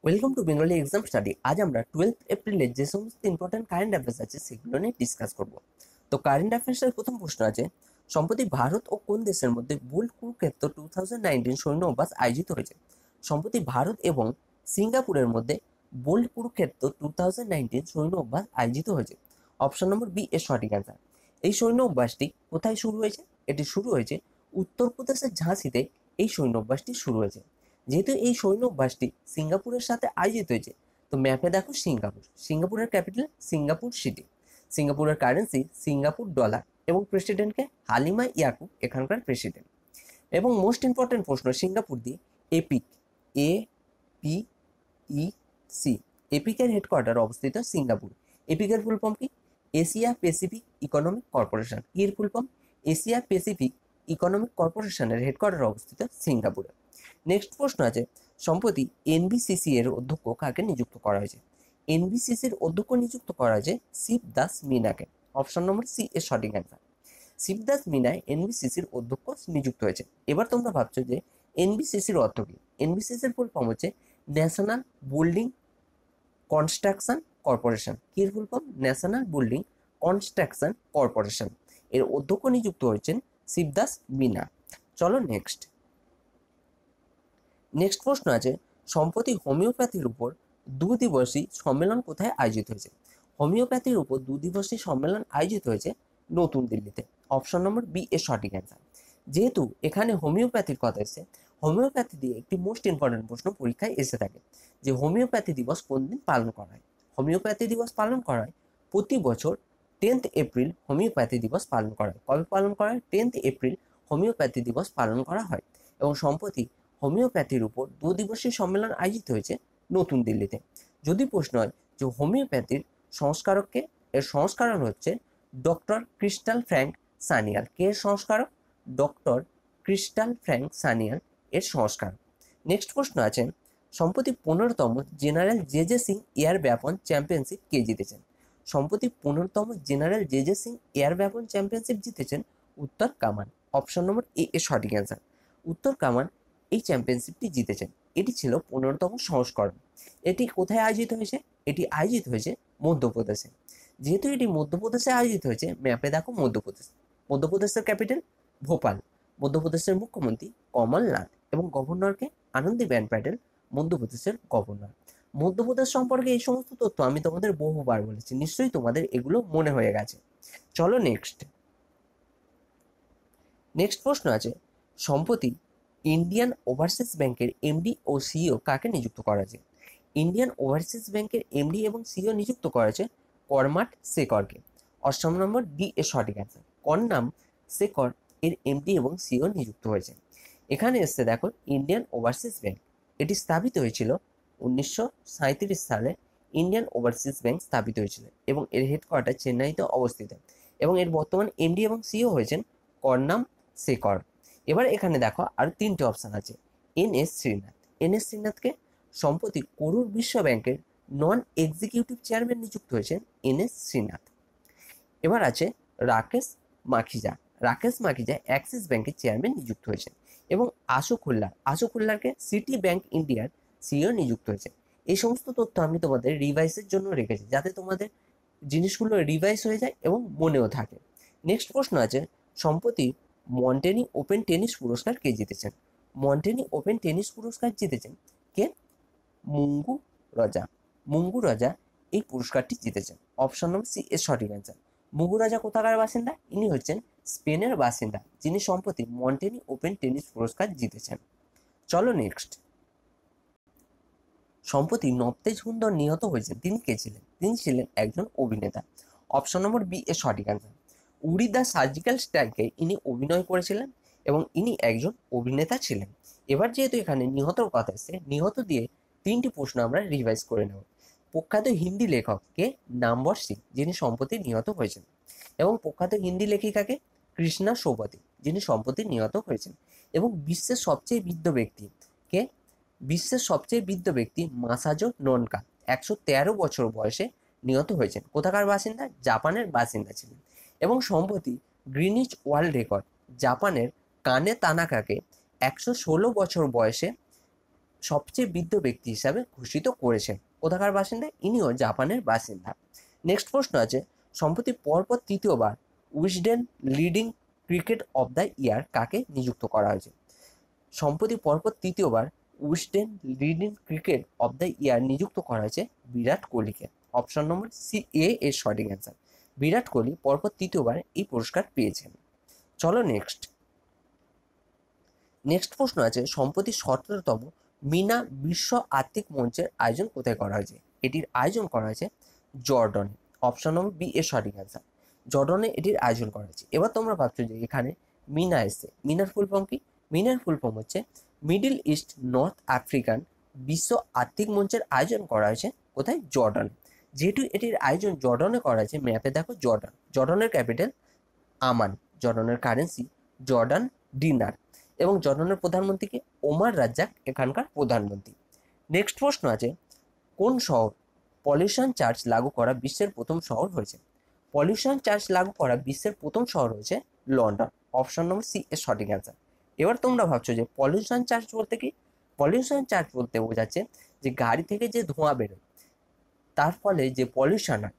Welcome to Bengali exam study. আজ আমরা 12 এপ্রিলের যে সমস্ত ইম্পর্টেন্ট কারেন্ট অ্যাফেয়ার্স আছে সেগুলো নিয়ে ডিসকাস করব। তো কারেন্ট অ্যাফেয়ার্সের প্রথম প্রশ্ন আছে, সম্প্রতি ভারত ও কোন দেশের মধ্যে বুল কুরুক্ষেত্র 2019 সৈন্য অভ্যাস আয়োজিত হয়েছে? সম্প্রতি ভারত এবং সিঙ্গাপুরের মধ্যে বোল্ড কুরুক্ষেত্র 2019 সৈন্য অভ্যাস আয়োজিত হয়েছে। অপশন নম্বর বি এর সঠিক অ্যান্সার। এই সৈন্য অভ্যাসটি কোথায় শুরু হয়েছে? এটি শুরু হয়েছে উত্তরপ্রদেশের ঝাঁসিতে। এই সৈন্য অভ্যাসটি শুরু হয়েছে। যেহেতু এই সৈন্য অভ্যাসটি সিঙ্গাপুরের সাথে আয়োজিত হয়েছে, তো ম্যাপে দেখো সিঙ্গাপুরের ক্যাপিটাল সিঙ্গাপুর সিটি, সিঙ্গাপুরের কারেন্সি সিঙ্গাপুর ডলার এবং প্রেসিডেন্টকে হালিমা ইয়াকুব এখানকার প্রেসিডেন্ট। এবং মোস্ট ইম্পর্টেন্ট প্রশ্ন সিঙ্গাপুর দিয়ে এপিক, APEC, এপিকের হেডকোয়ার্টার অবস্থিত সিঙ্গাপুর। এপিকের ফুল ফর্ম কি? Asia Pacific economic corporation. এর full form Asia Pacific economic কর্পোরেশনের হেডকোয়ার্টার অবস্থিত সিঙ্গাপুরে। নেক্সট প্রশ্ন আছে, সম্প্রতি এনবিসিসি এর অধ্যক্ষ কাকে নিযুক্ত করা হয়েছে? এনবিসিসির অধ্যক্ষ নিযুক্ত করা হয়েছে শিবদাস মিনাকে। অপশন নম্বর সি এর সঠিক অ্যান্সার। শিবদাস মিনা এনবিসিসির অধ্যক্ষ নিযুক্ত হয়েছে। এবার তোমরা ভাবছো যে এনবিসিসির অর্থ কি? এনবিসিসির ফুল ফর্ম হচ্ছে ন্যাশনাল বিল্ডিং কনস্ট্রাকশন কর্পোরেশন। এর full form national building construction corporation. এর অধ্যক্ষ নিযুক্ত হয়েছেন শিবদাস মিনা। চলো নেক্সট প্রশ্ন আছে, সম্প্রতি হোমিওপ্যাথির উপর 2 দিবসী সম্মেলন কোথায় আয়োজিত হয়েছে? হোমিওপ্যাথির উপর 2 দিবসী সম্মেলন আয়োজিত হয়েছে নতুন দিল্লিতে। অপশন নম্বর বি এর সঠিক অ্যান্সার। যেহেতু এখানে হোমিওপ্যাথির কথা এসেছে, হোমিওপ্যাথি দিয়ে একটি মোস্ট ইম্পর্টেন্ট প্রশ্ন পরীক্ষায় এসে থাকে যে হোমিওপ্যাথি দিবস কোন দিন পালন করা হয়। হোমিওপ্যাথি দিবস পালন করা হয় প্রতি বছর 10th এপ্রিল। হোমিওপ্যাথি দিবস পালন করা হয় কবে পালন করা হয়? 10th এপ্রিল হোমিওপ্যাথি দিবস পালন করা হয়। এবং সম্প্রতি হোমিওপ্যাথির উপর 2 দিবসী সম্মেলন আয়োজিত হয়েছে নতুন দিল্লিতে। যদি প্রশ্ন হয় যে হোমিওপ্যাথির সংস্কারককে, এর সংস্কারক হচ্ছে ডক্টর ক্রিস্টাল ফ্র্যাঙ্ক সানিয়াল। কে এর সংস্কারক? ডক্টর ক্রিস্টাল ফ্র্যাঙ্ক সানিয়াল এর সংস্কারক। নেক্সট প্রশ্ন আছে, সম্প্রতি 15তম general J Singh air weapon championship কে জিতেছেন? সম্প্রতি 15তম general J Singh air weapon championship জিতেছেন উত্তর কামান। অপশন নম্বর এ এর সঠিক অ্যান্সার। উত্তর কামান এই চ্যাম্পিয়নশিপটি জিতেছেন। এটি ছিল 15তম সংস্করণ। এটি কোথায় আয়োজিত হয়েছে? এটি আয়োজিত হয়েছে মধ্যপ্রদেশে। যেহেতু এটি মধ্যপ্রদেশে আয়োজিত হয়েছে, ম্যাপে দেখো মধ্যপ্রদেশ। মধ্যপ্রদেশের ক্যাপিটাল ভোপাল। মধ্যপ্রদেশের মুখ্যমন্ত্রী কমলনাথ এবং গভর্নরকে আনন্দীবেন প্যাটেল মধ্যপ্রদেশের গভর্নর। মধ্যপ্রদেশ সম্পর্কে এই সমস্ত তথ্য আমি তোমাদের বহুবার বলেছি, নিশ্চয়ই তোমাদের এগুলো মনে হয়ে গেছে। চলো নেক্সট প্রশ্ন আছে, সম্প্রতি ইন্ডিয়ান ওভারসিজ ব্যাংকের এমডি ও সিইও কাকে নিযুক্ত করা হয়েছে? ইন্ডিয়ান ওভারসিজ ব্যাংকের এমডি এবং সিইও নিযুক্ত করা হয়েছে কর্মাট শেখরকে। অষ্টম নম্বর ডি এর সঠিক অ্যান্সার। কর্নাম শেখর এর এমডি এবং সিইও নিযুক্ত হয়েছে। এখানে এসছে দেখো ইন্ডিয়ান ওভারসিজ ব্যাংক, এটি স্থাপিত হয়েছিল 1937 সালে। ইন্ডিয়ান ওভারসিজ ব্যাংক স্থাপিত হয়েছিল এবং এর হেডকোয়ার্টার চেন্নাইতে অবস্থিত। এবং এর বর্তমান এমডি এবং সিইও হয়েছেন কর্নাম শেখর। এবার এখানে দেখো আর 3টে অপশন আছে। এন এস শ্রীনাথকে সম্প্রতি করুর বিশ্ব ব্যাংকের নন এক্সিকিউটিভ চেয়ারম্যান নিযুক্ত হয়েছেন এন.এস. শ্রীনাথ। এবার আছে রাকেশ মাখিজা অ্যাক্সিস ব্যাংকের চেয়ারম্যান নিযুক্ত হয়েছেন। এবং আশোক হুল্লারকে সিটি ব্যাংক ইন্ডিয়ার সিইও নিযুক্ত হয়েছে। এই সমস্ত তথ্য আমি তোমাদের রিভাইসের জন্য রেখেছি, যাতে তোমাদের জিনিসগুলো রিভাইস হয়ে যায় এবং মনেও থাকে। নেক্সট প্রশ্ন আছে, সম্প্রতি মন্টেনি ওপেন টেনিস পুরস্কার কে জিতেছেন? মন্টেনি ওপেন টেনিস পুরস্কার জিতেছেন কে? মুঙ্গু রাজা এই পুরস্কারটি জিতেছেন। অপশন নম্বর সি এর সঠিক অ্যান্সার। মুঙ্গু রাজা কোথাকার বাসিন্দা? ইনি হচ্ছেন স্পেনের বাসিন্দা, যিনি সম্প্রতি মন্টেনি ওপেন টেনিস পুরস্কার জিতেছেন। চলো নেক্সট, সম্প্রতি নবতেজ হুন্ডর নিহত হয়েছেন, তিনি কে ছিলেন? তিনি ছিলেন একজন অভিনেতা। অপশন নম্বর বি এর সঠিক অ্যান্সার। উড়ি দ্য সার্জিক্যাল স্ট্রাইকে ইনি অভিনয় করেছিলেন এবং ইনি একজন অভিনেতা ছিলেন। এবার যেহেতু এখানে নিহতর কথা এসছে, নিহত দিয়ে 3টি প্রশ্ন আমরা রিভাইজ করে নেব। প্রখ্যাত হিন্দি লেখক কে? নামবর সিং, যিনি সম্প্রতি নিহত হয়েছেন। এবং প্রখ্যাত হিন্দি লেখিকাকে কৃষ্ণা সোবতী, যিনি সম্প্রতি নিহত হয়েছেন। এবং বিশ্বের সবচেয়ে বৃদ্ধ ব্যক্তি কে? বিশ্বের সবচেয়ে বৃদ্ধ ব্যক্তি মাসাজো ননকা, 113 বছর বয়সে নিহত হয়েছেন। কোথাকার বাসিন্দা? জাপানের বাসিন্দা ছিলেন। এবং সম্প্রতি গ্রিনিচ ওয়ার্ল্ড রেকর্ড জাপানের কানে তানাকাকে 116 বছর বয়সে সবচেয়ে বৃদ্ধ ব্যক্তি হিসাবে ঘোষিত করেছেন। কোথাকার বাসিন্দা? ইনিও জাপানের বাসিন্দা। নেক্সট প্রশ্ন আছে, সম্প্রতি পরপর তৃতীয়বার Wisden leading cricket of the year কাকে নিযুক্ত করা হয়েছে? সম্প্রতি পরপর তৃতীয়বার Wisden leading cricket of the year নিযুক্ত করা হয়েছে বিরাট কোহলিকে। অপশন নম্বর সি এ এর সঠিক অ্যান্সার। বিরাট কোহলি পরপর তৃতীয়বার এই পুরস্কার পেয়েছেন। চলো নেক্সট প্রশ্ন আছে, সম্প্রতি 17তম মিনা বিশ্ব আর্থিক মঞ্চের আয়োজন কোথায় করা হয়েছে? এটির আয়োজন করা হয়েছে জর্ডনে। অপশন নম্বর বি এর সঠিক অ্যান্সার। জর্ডনে এটির আয়োজন করা হয়েছে। এবার তোমরা ভাবছো যে এখানে মিনা এসছে, মিনার ফুল ফর্ম কি? মিনার ফুল ফর্ম হচ্ছে মিডল ইস্ট নর্থ আফ্রিকান বিশ্ব আর্থিক মঞ্চের আয়োজন করা হয়েছে কোথায়? জর্ডনে। যেহেতু এটির আয়োজন জর্ডনে করা হয়েছে, ম্যাপে দেখো জর্ডন, জর্ডনের ক্যাপিটাল আমান, জর্ডনের কারেন্সি জর্ডান ডিনার এবং জর্ডনের প্রধানমন্ত্রীকে ওমার রাজ্জাক এখানকার প্রধানমন্ত্রী। নেক্সট প্রশ্ন আছে, কোন শহর পলিউশন চার্জ লাগু করা বিশ্বের প্রথম শহর হয়েছে? পলিউশন চার্জ লাগু করা বিশ্বের প্রথম শহর হয়েছে লন্ডন। অপশন নম্বর সি এর সঠিক অ্যান্সার। এবার তোমরা ভাবছো যে পলিউশন চার্জ বলতে কি? পলিউশন চার্জ বলতে বোঝাচ্ছে যে গাড়ি থেকে যে ধোঁয়া বেরোয় তার ফলে যে পলিউশন হয়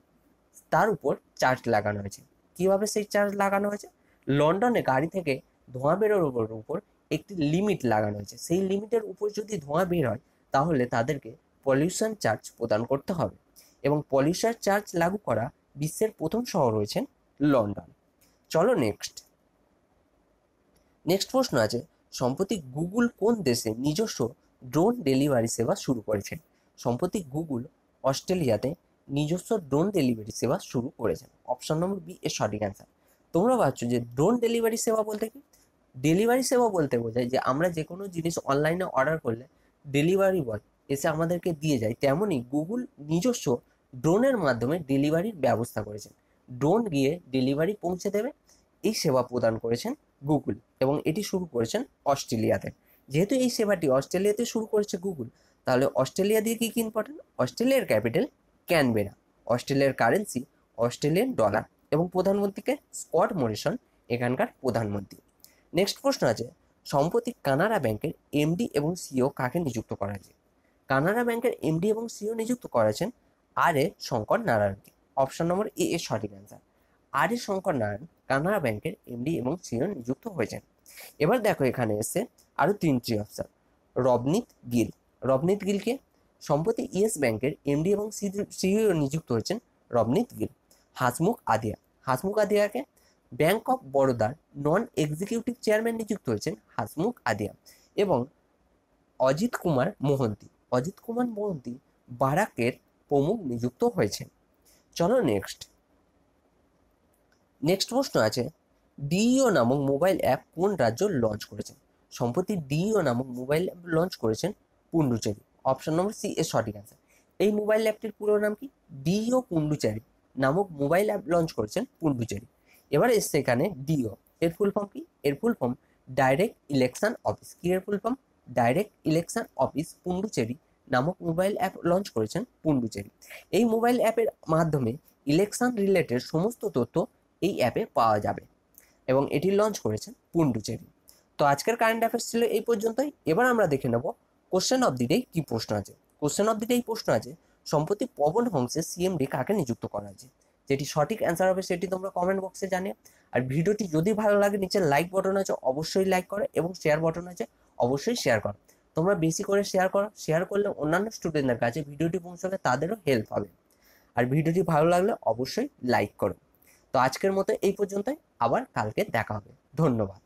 তার উপর চার্জ লাগানো হয়েছে। কিভাবে সেই চার্জ লাগানো হয়েছে? লন্ডনে গাড়ি থেকে ধোঁয়া বেরোনোর উপর একটি লিমিট লাগানো হয়েছে। সেই লিমিটের উপর যদি ধোঁয়া বের হয় তাহলে তাদেরকে পলিউশন চার্জ প্রদান করতে হবে এবং পলিউশন চার্জ লাগু করা বিশ্বের প্রথম শহর হয়েছেন লন্ডন। চলো নেক্সট প্রশ্ন আছে, সম্প্রতি গুগল কোন দেশে নিজস্ব ড্রোন ডেলিভারি সেবা শুরু করেছে? সম্প্রতি গুগল অস্ট্রেলিয়াতে নিজস্ব ড্রোন ডেলিভারি সেবা শুরু করেছেন। অপশন নম্বর বি এর সঠিক অ্যান্সার। তোমরা ভাবছো যে ড্রোন ডেলিভারি সেবা বলতে কি? ডেলিভারি সেবা বলতে বোঝায় যে আমরা যে কোনো জিনিস অনলাইনে অর্ডার করলে ডেলিভারি বয় এসে আমাদেরকে দিয়ে যায়, তেমনই গুগল নিজস্ব ড্রোনের মাধ্যমে ডেলিভারির ব্যবস্থা করেছেন। ড্রোন গিয়ে ডেলিভারি পৌঁছে দেবে, এই সেবা প্রদান করেছেন গুগল এবং এটি শুরু করেছেন অস্ট্রেলিয়াতে। যেহেতু এই সেবাটি অস্ট্রেলিয়াতে শুরু করেছে গুগল, তাহলে অস্ট্রেলিয়া দিয়ে কি ইম্পর্টেন্ট? অস্ট্রেলিয়ার ক্যাপিটাল ক্যানবেরা, অস্ট্রেলিয়ার কারেন্সি অস্ট্রেলিয়ান ডলার এবং প্রধানমন্ত্রীকে স্কট মরিসন এখানকার প্রধানমন্ত্রী। নেক্সট প্রশ্ন আছে, সম্প্রতি কানাড়া ব্যাংকের এমডি এবং সিও কাকে নিযুক্ত করা হয়েছে? কানাড়া ব্যাংকের এমডি এবং সিও নিযুক্ত করেছেন আর এ শঙ্কর নারায়ণকে। অপশন নম্বর এ এর সঠিক অ্যান্সার। আর এ শঙ্কর নারায়ণ কানাড়া ব্যাংকের এমডি এবং সিও নিযুক্ত হয়েছেন। এবার দেখো এখানে এসে আরো তিনটি অপশন। রবনীত গিল, রবনীত গিলকে। সম্প্রতি ইয়েস ব্যাংকের এমডি এবং সিইও নিযুক্ত হয়েছেন রবনীত গিল। হাসমুখ আদিয়া, হাসমুখ আদিয়াকে। ব্যাংক অফ বরোদার নন এক্সিকিউটিভ চেয়ারম্যান নিযুক্ত হয়েছেন হাসমুখ আদিয়া এবং অজিত কুমার মোহন্তি, অজিত কুমার মোহন্তি বারাকের প্রমুখ নিযুক্ত হয়েছেন। চলো নেক্সট প্রশ্ন আছে, ডিইও নামক মোবাইল অ্যাপ কোন রাজ্য লঞ্চ করেছেন? সম্প্রতি ডিইও নামক মোবাইল অ্যাপ লঞ্চ করেছেন পুন্ডুচেরি। অপশন নম্বর সি এর সঠিক অ্যান্সার। এই মোবাইল অ্যাপটির পুরো নাম কি? ডিইও পুন্ডুচেরি নামক মোবাইল অ্যাপ লঞ্চ করেছেন পুন্ডুচেরি। এবার এসছে এখানে ডিও, এর ফুল ফর্ম কি? এর full form direct election office. কি এর full form? Direct election office Puducherry নামক মোবাইল অ্যাপ লঞ্চ করেছেন পুন্ডুচেরি। এই মোবাইল অ্যাপের মাধ্যমে ইলেকশন রিলেটেড সমস্ত তথ্য এই অ্যাপে পাওয়া যাবে এবং এটি লঞ্চ করেছেন পুন্ডুচেরি। তো আজকের কারেন্ট অ্যাফেয়ার্স ছিল এই পর্যন্তই। এবার আমরা দেখে নেব কোশ্চেন অফ দি ডে কি প্রশ্ন আছে। কোশ্চেন অফ দি ডে প্রশ্ন আছে, সম্প্রতি পবন হংসের সিএমডি কাকে নিযুক্ত করা আছে? যেটি সঠিক অ্যান্সার হবে সেটি তোমরা কমেন্ট বক্সে জানিও। আর ভিডিওটি যদি ভালো লাগে নিচে লাইক বাটন আছে অবশ্যই লাইক করো এবং শেয়ার বাটন আছে অবশ্যই শেয়ার করো। তোমরা বেশি করে শেয়ার করো, শেয়ার করলে অন্যান্য স্টুডেন্টদের কাছে ভিডিওটি পৌঁছালে তাদেরও হেল্প হবে। আর ভিডিওটি ভালো লাগলে অবশ্যই লাইক করো। তো আজকের মতো এই পর্যন্তই, আবার কালকে দেখা হবে। ধন্যবাদ।